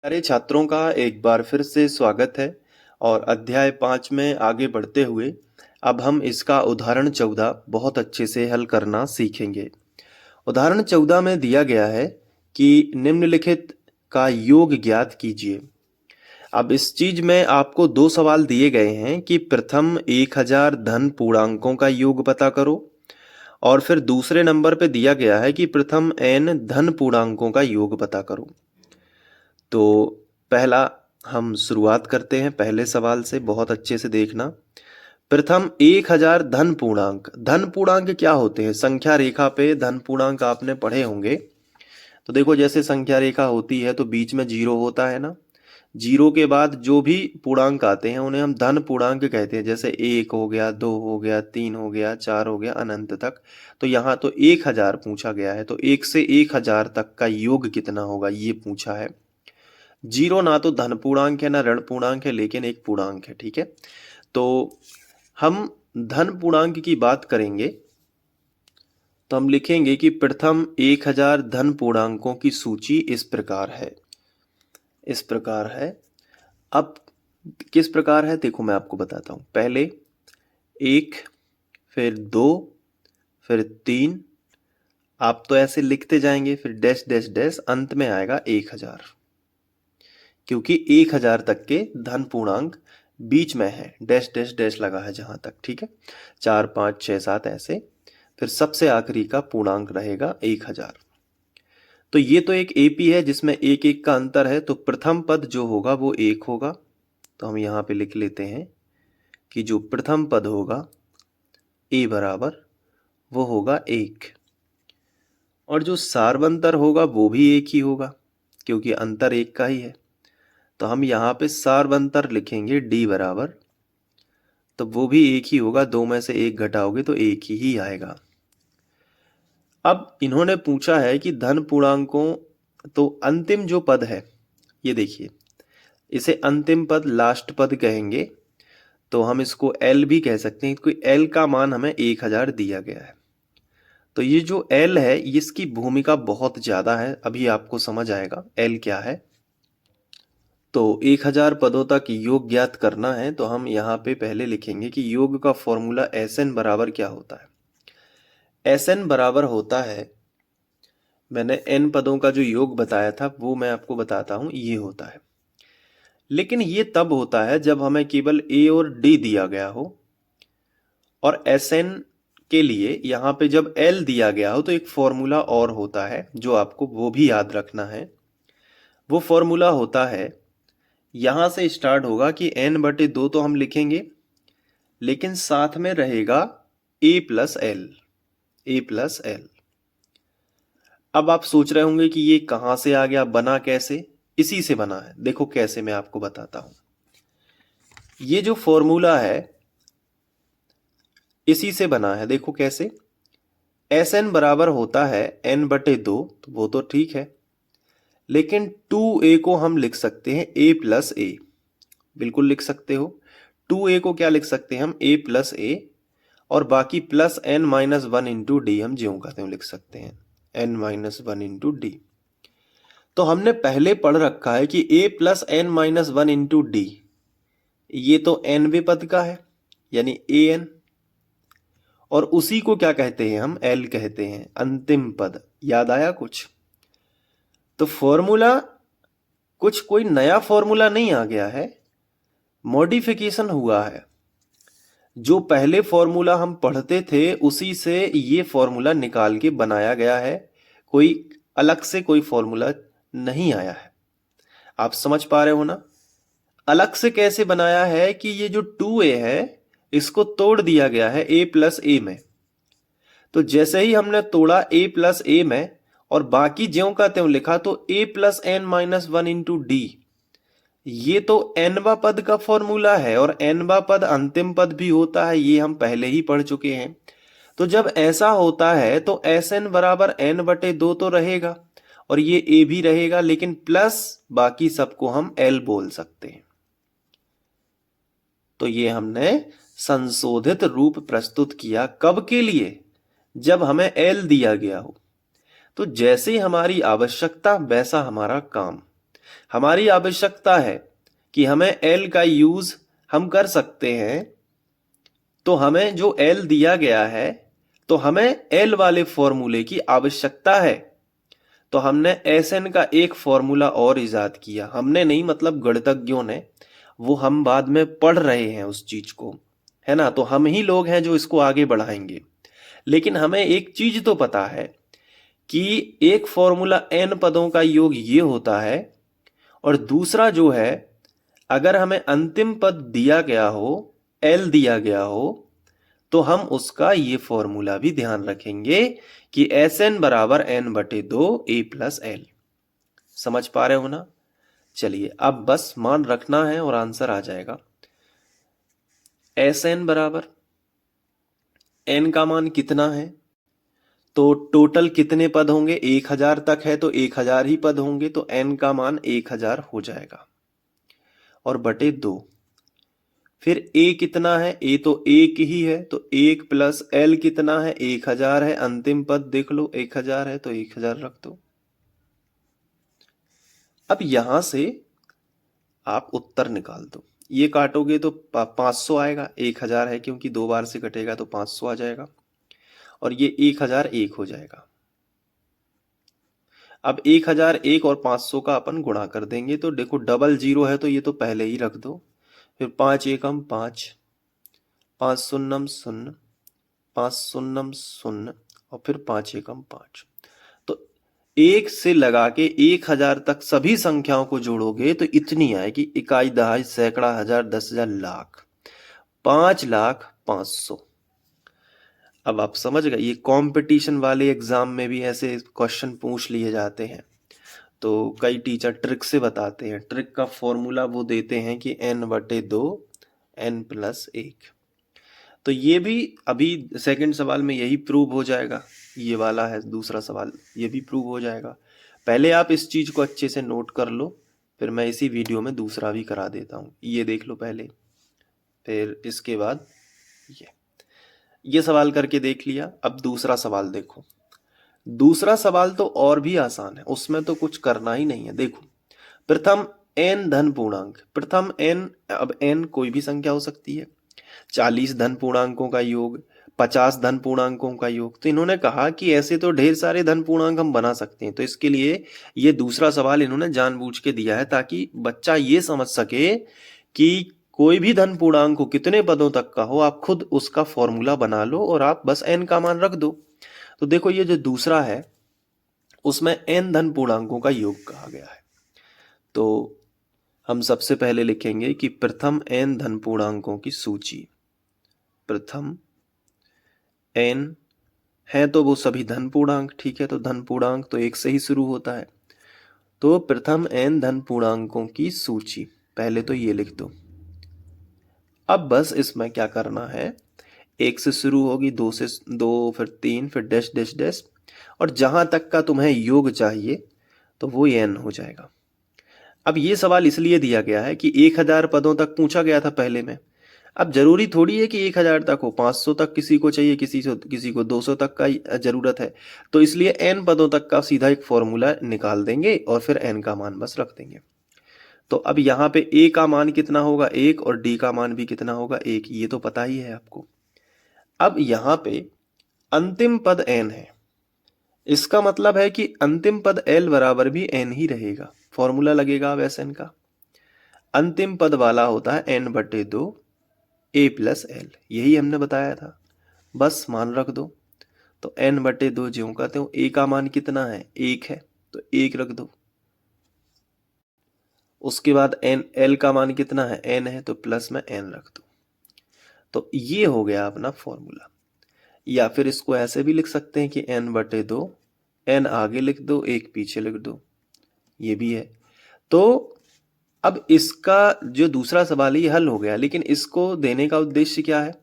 सारे छात्रों का एक बार फिर से स्वागत है और अध्याय 5 में आगे बढ़ते हुए अब हम इसका उदाहरण 14 बहुत अच्छे से हल करना सीखेंगे। उदाहरण 14 में दिया गया है कि निम्नलिखित का योग ज्ञात कीजिए। अब इस चीज में आपको दो सवाल दिए गए हैं कि प्रथम 1000 धन पूर्णांकों का योग पता करो और फिर दूसरे नंबर पे दिया गया है कि प्रथम n धन पूर्णांकों का योग पता करो। तो पहला हम शुरुआत करते हैं पहले सवाल से, बहुत अच्छे से देखना। प्रथम 1000 धन पूर्णांक क्या होते हैं? संख्या रेखा पे धन पूर्णांक आपने पढ़े होंगे। तो देखो, जैसे संख्या रेखा होती है तो बीच में जीरो होता है ना। जीरो के बाद जो भी पूर्णांक आते हैं उन्हें हम धन पूर्णांक कहते हैं। जैसे 1 हो गया, 2 हो गया, 3 हो गया, 4 हो गया, अनंत तक। तो यहाँ तो 1000 पूछा गया है, तो 1 से 1000 तक का योग कितना होगा ये पूछा है। जीरो ना तो धन पूर्णांक है ना ऋण पूर्णांक है, लेकिन एक पूर्णांक है। ठीक है, तो हम धन पूर्णांक की बात करेंगे तो हम लिखेंगे कि प्रथम 1000 धन पूर्णांकों की सूची इस प्रकार है। अब किस प्रकार है देखो, मैं आपको बताता हूं। पहले 1, फिर 2, फिर 3, आप तो ऐसे लिखते जाएंगे, फिर डैश डैश डैश, अंत में आएगा 1000, क्योंकि 1000 तक के धन पूर्णांक बीच में है, डैश डैश डैश लगा है जहां तक। ठीक है, 4, 5, 6, 7 ऐसे, फिर सबसे आखिरी का पूर्णांक रहेगा 1000। तो ये तो एक एपी है जिसमें एक एक का अंतर है, तो प्रथम पद जो होगा वो 1 होगा। तो हम यहाँ पे लिख लेते हैं कि जो प्रथम पद होगा ए बराबर वो होगा 1, और जो सार्वंतर होगा वो भी 1 ही होगा, क्योंकि अंतर 1 का ही है। तो हम यहाँ पे सार्वंतर लिखेंगे डी बराबर, तो वो भी 1 ही होगा। 2 में से 1 घटाओगे तो 1 ही आएगा। अब इन्होंने पूछा है कि धन पूर्णांकों, तो अंतिम जो पद है ये देखिए, इसे अंतिम पद, लास्ट पद कहेंगे। तो हम इसको एल भी कह सकते हैं, क्योंकि एल का मान हमें 1000 दिया गया है। तो ये जो एल है इसकी भूमिका बहुत ज्यादा है, अभी आपको समझ आएगा एल क्या है। तो 1000 पदों तक योग ज्ञात करना है, तो हम यहाँ पे पहले लिखेंगे कि योग का फॉर्मूला एस एन बराबर क्या होता है। एस एन बराबर होता है, मैंने एन पदों का जो योग बताया था वो मैं आपको बताता हूं, ये होता है। लेकिन ये तब होता है जब हमें केवल ए और डी दिया गया हो, और एस एन के लिए यहाँ पे जब एल दिया गया हो तो एक फॉर्मूला और होता है जो आपको वो भी याद रखना है। वो फॉर्मूला होता है, यहां से स्टार्ट होगा कि n/2 तो हम लिखेंगे, लेकिन साथ में रहेगा a+l। अब आप सोच रहे होंगे कि ये कहां से आ गया, बना कैसे? इसी से बना है, देखो कैसे, मैं आपको बताता हूं। ये जो फॉर्मूला है इसी से बना है, देखो कैसे। एस एन बराबर होता है n/2, तो वो तो ठीक है, लेकिन 2a को हम लिख सकते हैं a+a, बिल्कुल लिख सकते हो। 2a को क्या लिख सकते हैं हम, a+a, और बाकी +n-1 इंटू डी हम ज्यों का त्यों लिख सकते हैं, n-1 इंटू डी। तो हमने पहले पढ़ रखा है कि a+n-1 इंटू डी, ये तो nवें पद का है यानी an, और उसी को क्या कहते हैं हम, l कहते हैं, अंतिम पद। याद आया कुछ? तो फॉर्मूला कुछ कोई नया फॉर्मूला नहीं आ गया है, मॉडिफिकेशन हुआ है। जो पहले फॉर्मूला हम पढ़ते थे उसी से ये फॉर्मूला निकाल के बनाया गया है, कोई अलग से कोई फॉर्मूला नहीं आया है। आप समझ पा रहे हो ना? अलग से कैसे बनाया है कि ये जो 2a है इसको तोड़ दिया गया है a+a में। तो जैसे ही हमने तोड़ा a+a में और बाकी ज्यों का त्यों लिखा, तो a+n-1 इंटू डी, ये तो nवा पद का फॉर्मूला है, और nवा पद अंतिम पद भी होता है, ये हम पहले ही पढ़ चुके हैं। तो जब ऐसा होता है तो Sn बराबर n/2 तो रहेगा, और ये a भी रहेगा, लेकिन प्लस बाकी सबको हम l बोल सकते हैं। तो ये हमने संशोधित रूप प्रस्तुत किया, कब के लिए? जब हमें l दिया गया हो। तो जैसे हमारी आवश्यकता वैसा हमारा काम। हमारी आवश्यकता है कि हमें l का यूज हम कर सकते हैं, तो हमें जो l दिया गया है तो हमें l वाले फॉर्मूले की आवश्यकता है। तो हमने Sn का एक फॉर्मूला और इजाद किया, हमने नहीं मतलब गणितज्ञों ने, वो हम बाद में पढ़ रहे हैं उस चीज को, है ना। तो हम ही लोग हैं जो इसको आगे बढ़ाएंगे। लेकिन हमें एक चीज तो पता है कि एक फॉर्मूला n पदों का योग ये होता है, और दूसरा जो है अगर हमें अंतिम पद दिया गया हो, l दिया गया हो, तो हम उसका ये फॉर्मूला भी ध्यान रखेंगे कि Sn बराबर n/2 a प्लस l। समझ पा रहे हो ना? चलिए अब बस मान रखना है और आंसर आ जाएगा। Sn बराबर n का मान कितना है, तो टोटल कितने पद होंगे, 1000 तक है तो 1000 ही पद होंगे, तो n का मान 1000 हो जाएगा और बटे 2। फिर a कितना है, a तो 1 ही है, तो 1 प्लस l कितना है, 1000 है। अंतिम पद देख लो 1000 है तो 1000 रख दो। अब यहां से आप उत्तर निकाल दो, ये काटोगे तो 500 आएगा, 1000 है क्योंकि 2 बार से कटेगा तो 500 आ जाएगा, और ये 1001 हो जाएगा। अब 1001 और 500 का अपन गुणा कर देंगे, तो देखो डबल जीरो है तो ये तो पहले ही रख दो। फिर 5 एकम 5, 5 शून्यम 0, 5 शून्यम 0 और फिर 5 एकम 5। तो 1 से लगा के 1000 तक सभी संख्याओं को जोड़ोगे तो इतनी आएगी, इकाई, दहाई, सैकड़ा, हजार, 10,000, लाख, 5,05,000। अब आप समझ गए, ये कंपटीशन वाले एग्जाम में भी ऐसे क्वेश्चन पूछ लिए जाते हैं। तो कई टीचर ट्रिक से बताते हैं, ट्रिक का फॉर्मूला वो देते हैं कि n/2 n प्लस 1। तो ये भी अभी सेकंड सवाल में यही प्रूव हो जाएगा, ये वाला है दूसरा सवाल, ये भी प्रूव हो जाएगा। पहले आप इस चीज को अच्छे से नोट कर लो, फिर मैं इसी वीडियो में दूसरा भी करा देता हूँ। ये देख लो पहले, फिर इसके बाद ये सवाल करके देख लिया। अब दूसरा सवाल देखो, दूसरा सवाल तो और भी आसान है, उसमें तो कुछ करना ही नहीं है। देखो, प्रथम n धन पूर्णांक, प्रथम n, अब n कोई भी संख्या हो सकती है, 40 धन पूर्णांकों का योग, 50 धन पूर्णांकों का योग। तो इन्होंने कहा कि ऐसे तो ढेर सारे धन पूर्णांक हम बना सकते हैं, तो इसके लिए ये दूसरा सवाल इन्होंने जानबूझ के दिया है ताकि बच्चा ये समझ सके कि कोई भी धन पूर्णांक हो, कितने पदों तक का हो, आप खुद उसका फॉर्मूला बना लो और आप बस n का मान रख दो। तो देखो ये जो दूसरा है उसमें n धन पूर्णांकों का योग कहा गया है। तो हम सबसे पहले लिखेंगे कि प्रथम n धन पूर्णांकों की सूची। प्रथम n है तो वो सभी धन पूर्णांक, ठीक है, तो धन पूर्णांक तो 1 से ही शुरू होता है। तो प्रथम n धन पूर्णांकों की सूची, पहले तो ये लिख दो। अब बस इसमें क्या करना है, 1 से शुरू होगी, 2 से 2, फिर 3, फिर डैश डैश डैश, और जहां तक का तुम्हें योग चाहिए तो वो n हो जाएगा। अब ये सवाल इसलिए दिया गया है कि 1000 पदों तक पूछा गया था पहले में। अब जरूरी थोड़ी है कि 1000 तक हो, 500 तक किसी को चाहिए, किसी को 200 तक का जरूरत है, तो इसलिए n पदों तक का सीधा एक फॉर्मूला निकाल देंगे और फिर n का मान बस रख देंगे। तो अब यहाँ पे a का मान कितना होगा 1 और d का मान भी कितना होगा 1, ये तो पता ही है आपको। अब यहाँ पे अंतिम पद n है, इसका मतलब है कि अंतिम पद l बराबर भी n ही रहेगा, फॉर्मूला लगेगा अब Sn का। अंतिम पद वाला होता है n/2 a प्लस l, यही हमने बताया था, बस मान रख दो। तो n/2 ज्यों कहते हो, a का मान कितना है 1 है तो 1 रख दो। उसके बाद l का मान कितना है n है तो प्लस में n रख दो। तो ये हो गया अपना फॉर्मूला। या फिर इसको ऐसे भी लिख सकते हैं कि n/2, n आगे लिख दो 1 पीछे लिख दो, ये भी है। तो अब इसका जो दूसरा सवाल है ये हल हो गया, लेकिन इसको देने का उद्देश्य क्या है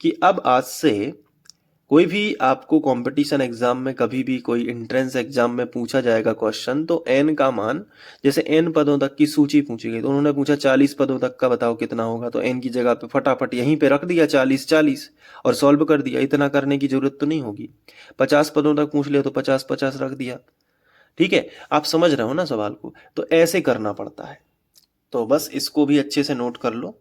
कि अब आज से कोई भी आपको कंपटीशन एग्जाम में, कभी भी कोई एंट्रेंस एग्जाम में पूछा जाएगा क्वेश्चन, तो n का मान, जैसे n पदों तक की सूची पूछी गई तो उन्होंने पूछा 40 पदों तक का बताओ कितना होगा, तो n की जगह पे फटाफट यहीं पे रख दिया 40 40 और सॉल्व कर दिया, इतना करने की जरूरत तो नहीं होगी। 50 पदों तक पूछ लिया तो 50 50 रख दिया, ठीक है, आप समझ रहे हो ना सवाल को, तो ऐसे करना पड़ता है। तो बस इसको भी अच्छे से नोट कर लो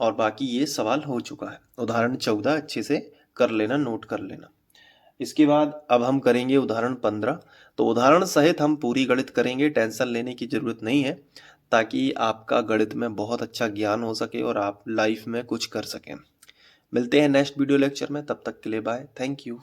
और बाकी ये सवाल हो चुका है। उदाहरण 14 अच्छे से कर लेना, नोट कर लेना। इसके बाद अब हम करेंगे उदाहरण 15। तो उदाहरण सहित हम पूरी गणित करेंगे, टेंशन लेने की जरूरत नहीं है, ताकि आपका गणित में बहुत अच्छा ज्ञान हो सके और आप लाइफ में कुछ कर सकें। मिलते हैं नेक्स्ट वीडियो लेक्चर में, तब तक के लिए बाय, थैंक यू।